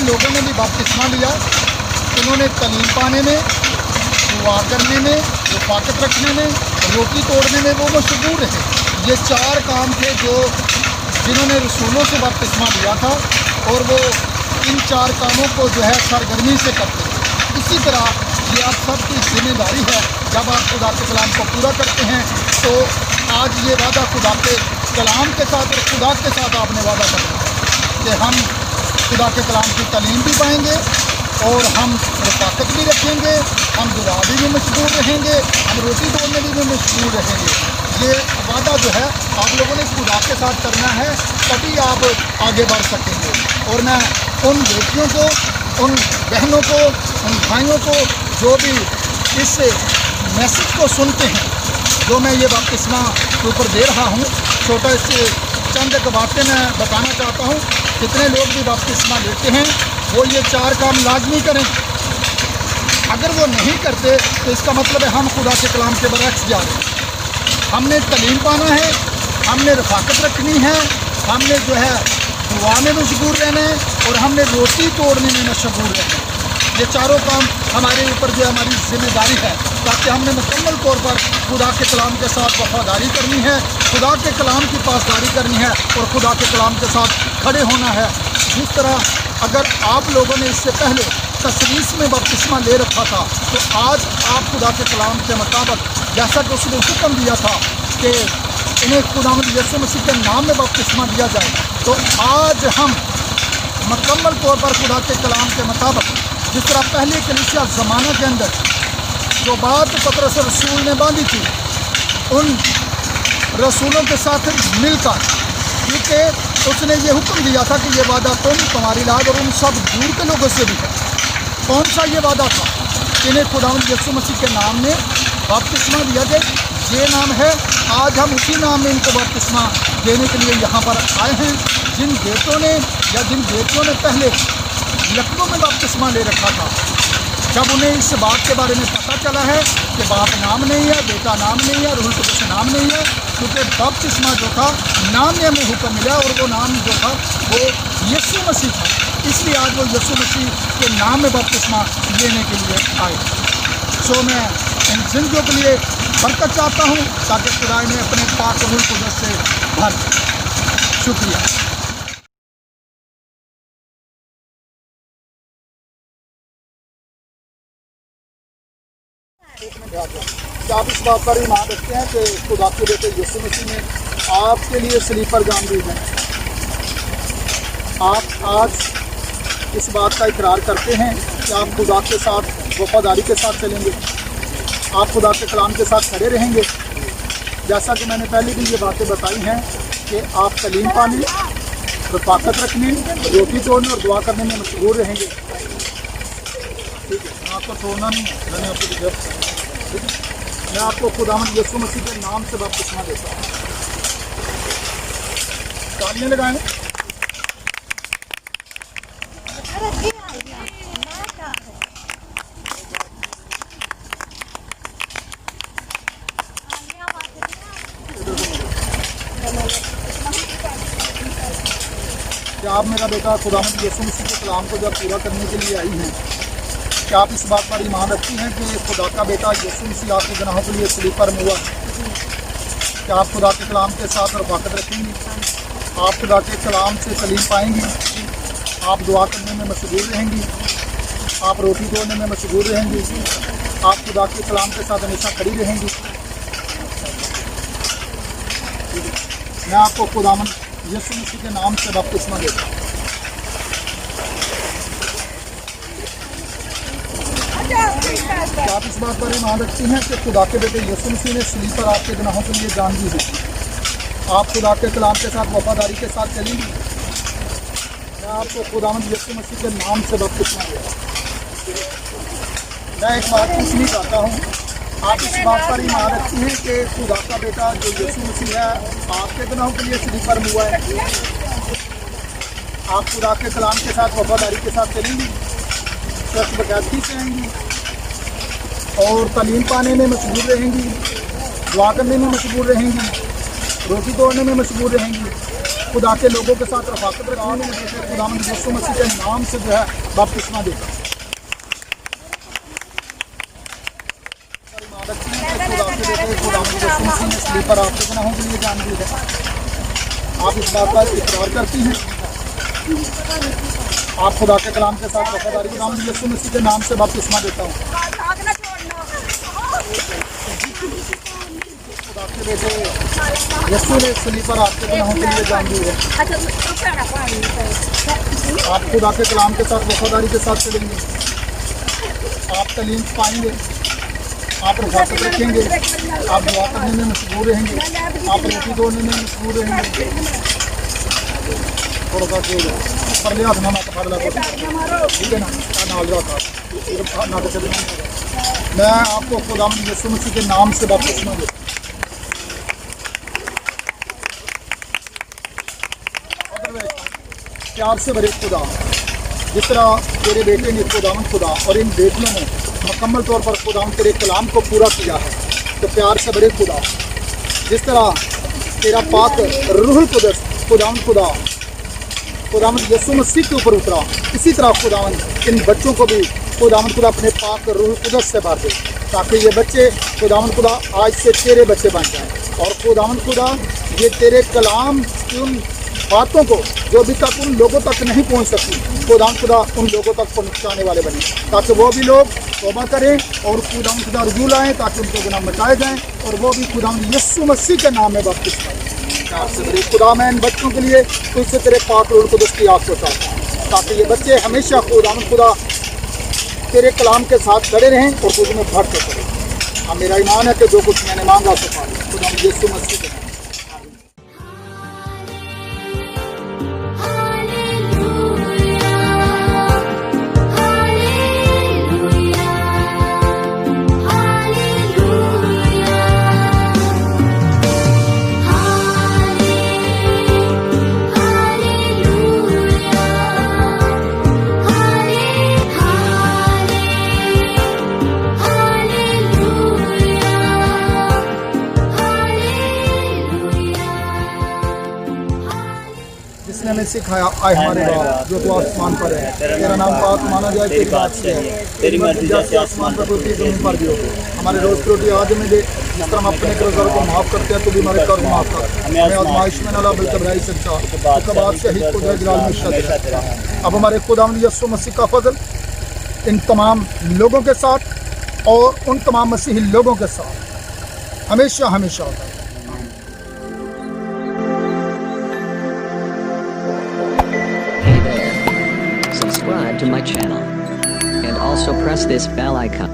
लोगों ने भी बपतिस्मा लिया, उन्होंने तलीम पाने में, दुआ करने में, रफ़ाकत रखने में, रोटी तोड़ने में वो मशगूल रहे। ये 4 काम थे जो जिन्होंने रसूलों से बपतिस्मा लिया था, और वो इन 4 कामों को जो है सरगर्मी से करते थे। इसी तरह ये आप सबकी जिम्मेदारी है, जब आप खुदा के कलाम को पूरा करते हैं तो आज ये वादा खुदा के कलाम के साथ और खुदा के साथ आपने वादा करना है कि हम खुदा के कलाम की तालीम भी पाएंगे और हम रफ़ाकत भी रखेंगे, हम दुआ भी मशगूल रहेंगे, हम रोटी तोड़ने भी मशगूल रहेंगे। ये वादा जो है आप लोगों ने खुदा के साथ करना है, तभी आप आगे बढ़ सकेंगे। और मैं उन बेटियों को, उन बहनों को, उन भाइयों को जो भी इस मैसेज को सुनते हैं, जो मैं ये बपतिस्मा के ऊपर दे रहा हूँ, छोटा इससे चंद एक बातें मैं बताना चाहता हूँ। जितने लोग भी बपतिस्मा लेते हैं वो ये 4 काम लाजमी करें। अगर वो नहीं करते तो इसका मतलब है हम खुदा के कलाम के बरअक्स जा रहे हैं। हमने तलीम पाना है, हमने रफ़ाकत रखनी है, हमने जो है दुआ में मशगूल रहना है, और हमने रोटी तोड़ने में मशगूल रहना है। ये 4 काम हमारे ऊपर जो हमारी जिम्मेदारी है, ताकि हमने मुकम्मल तौर पर खुदा के कलाम के साथ वफादारी करनी है, खुदा के कलाम की पासदारी करनी है और खुदा के कलाम के साथ खड़े होना है। जिस तरह अगर आप लोगों ने इससे पहले तसरीस में बपतिस्मा ले रखा था, तो आज आप खुदा के कलाम के मुताबिक, जैसा कि उसने हुक्म दिया था कि इन्हें खुदावंद यीशु मसीह के नाम में बपतिस्मा दिया जाए, तो आज हम मुकम्मल तौर पर खुदा के कलाम के मुताबिक, जिस तरह पहले कलीसिया ज़माना के अंदर जो बात पतरस रसूल ने बांधी थी, उन रसूलों के साथ मिलकर, क्योंकि उसने ये हुक्म दिया था कि ये वादा तुम्हारी लाद और उन सब दूर के लोगों से भी है। कौन सा ये वादा था? इन्हें खुदावंद यीशु मसीह के नाम में बपतिस्मा दिया जाए। ये नाम है, आज हम उसी नाम में इनको बपतिस्मा देने के लिए यहाँ पर आए हैं। जिन बेटों ने या जिन बेटियों ने पहले लकड़ों में बपतिस्मा ले रखा था, जब उन्हें इस बात के बारे में पता चला है कि बाप नाम नहीं है, बेटा नाम नहीं है, रूह कुदस नाम नहीं है, क्योंकि बपतिस्मा जो था नाम में हमें हुक्म मिला और वो नाम जो था वो यीशु मसीह था, इसलिए आज वो यीशु मसीह के नाम में बपतिस्मा लेने के लिए आए। सो मैं इन जिंदगियों के लिए बरकत चाहता हूँ, ताकि खुदा में अपने पाक रूह कुदस से भर। शुक्रिया। क्या आप इस बात पर ईमान रखते हैं कि खुदा के बेटे यीशु मसीह ने आपके लिए सलीब पर जान दी है? आप आज इस बात का इकरार करते हैं कि आप खुदा के साथ वफादारी के साथ चलेंगे, आप खुदा के कलाम के साथ खड़े रहेंगे? जैसा कि मैंने पहले भी ये बातें बताई हैं कि आप तलीम पाने, रफ़ाकत रखने, रोटी तोड़ने और दुआ करने में मशगूल रहेंगे। ठीक है, आपको छोड़ना नहीं है। मैंने आपको मैं आपको खुदावंद यीशु मसीह के नाम से बपतिस्मा देता हूँ। तालियां लगाएं। क्या आप मेरा बेटा खुदावंद यीशु मसीह के कलाम को जब पूरा करने के लिए आई हैं, क्या आप इस बात पर ईमान रखती हैं कि खुदा का बेटा यीशु मसीह आपके गुनाहों के लिए सलीब पर हुआ? क्या आप खुदा के कलाम के साथ रफ़ाकत रखेंगी? आप खुदा के कलाम से तलीम पाएंगी? आप दुआ करने में मशगूल रहेंगी? आप रोटी तोड़ने में मशगूल रहेंगी? आप खुदा के कलाम के साथ हमेशा खड़ी रहेंगी? मैं आपको खुदावंद यीशु मसीह के नाम से बपतिस्मा देता हूँ। क्या आप इस बात पर ईमान रखती हैं कि खुदा के बेटे यीशु मसीह ने सलीब पर आपके गुनाहों के लिए जान दी है? आप खुदा के कलाम के साथ वफादारी के साथ चलेंगी? मैं आपको खुदावंद यीशु मसीह के नाम से बपतिस्मा देता हूँ। मैं एक बात पूछनी चाहता हूँ, आप इस बात पर ईमान रखती हैं कि खुदा का बेटा जो यीशु मसीह है आपके गुनाहों के लिए सलीब पर हुआ है? आप खुदा के कलाम के साथ वफादारी के साथ चलेंगी, सच बगैरती से रहेंगी और तालीम पाने में मशगूल रहेंगी, दुआ करने में मशगूल रहेंगी, रोटी तोड़ने में मशगूल रहेंगी? खुदा के लोगों के साथ रफाकत रखने में खुदावंद यीशु मसीह के नाम से जो है बपतिस्मा देता हूँ। खुदावंद यीशु मसीह ने स्लीपर आपके गुनाहों के लिए जान दी है। आप इस बात का इकरार करती हैं। आप खुदा के कलाम के साथ वफादारी खुदावंद यीशु मसीह के नाम से बपतिस्मा देता हूँ। खुदा के बेटे यीशु ने स्लीपर आपके गुनाहों के लिए जान दी है। आप खुदा के कलाम के साथ वफादारी के साथ चलेंगे, आप तलीम पाएंगे, आप रफाकत रखेंगे, आप दुआ करने में मशगूल रहेंगे, आप रोटी तोड़ने में मशगूल रहेंगे। थोड़ा सा पर लिया था ना फरला को, ठीक है ना, ना तो चले। मैं आपको खुदावंद यीशु मसीह के नाम से बपतिस्मा देता हूँ। प्यार से भरे खुदा, जिस तरह तेरे बेटे ने खुदावंद खुदा और इन बेटियों ने मुकम्मल तौर पर खुदावंद तेरे कलाम को पूरा किया है, तो प्यार से भरे खुदा, जिस तरह तेरा पाक रूहुल कुदस खुदावंद खुदा खुदावंद यीशु मसीह के ऊपर उतरा, इसी तरह खुदावंद इन बच्चों को भी खुदावंद खुदा अपने पाक रूहुल कुदस से भर दे, ताकि ये बच्चे खुदावंद खुदा आज से तेरे बच्चे बन जाएं। और खुदावंद खुदा ये तेरे कलाम की उन बातों को जो अभी तक उन लोगों तक नहीं पहुंच सकती, खुदावंद खुदा उन लोगों तक पहुंचाने वाले बने, ताकि वो भी लोग तौबा करें और खुदावंद खुदा रुजू लाएँ, ताकि उनके गुनाह मिटाए जाएं और वो भी खुदावंद यीशु मसीह के नाम में बपतिस्मा पाएं। खुदा मैं इन बच्चों के लिए तुझसे तेरे पाक रूह कुदस की आग को चाहता हूँ, ताकि ये बच्चे हमेशा खुदावंद खुदा तेरे कलाम के साथ खड़े रहें और तुझ में बढ़ते करें। हाँ, मेरा ईमान है कि जो कुछ मैंने मांगा सो पाए खुदावंद यीशु मसीह के नाम। जिसने हमें सिखाया, आए हमारे बाप जो तो आसमान पर है, तेरा नाम पाक माना जाए, तेरी बात से है, तेरी मर्जी जैसे आसमान पर होती है जमीन पर भी हो। हमारे रोज़ की रोटी आज हमें दे, जिस तरह हम अपने कर्ज़दारों को माफ़ करते हैं तो भी हमारे कर्ज माफ़ कर। हमें आज़माइश में न ला बल्कि बुराई से बचा, उसके बाद शहीद को जलाल में शहीद। अब हमारे खुदावंद यीशु मसीह का फजल इन तमाम लोगों के साथ और उन तमाम मसीही लोगों के साथ हमेशा हमेशा होता है। Subscribe to my channel and also press this bell icon.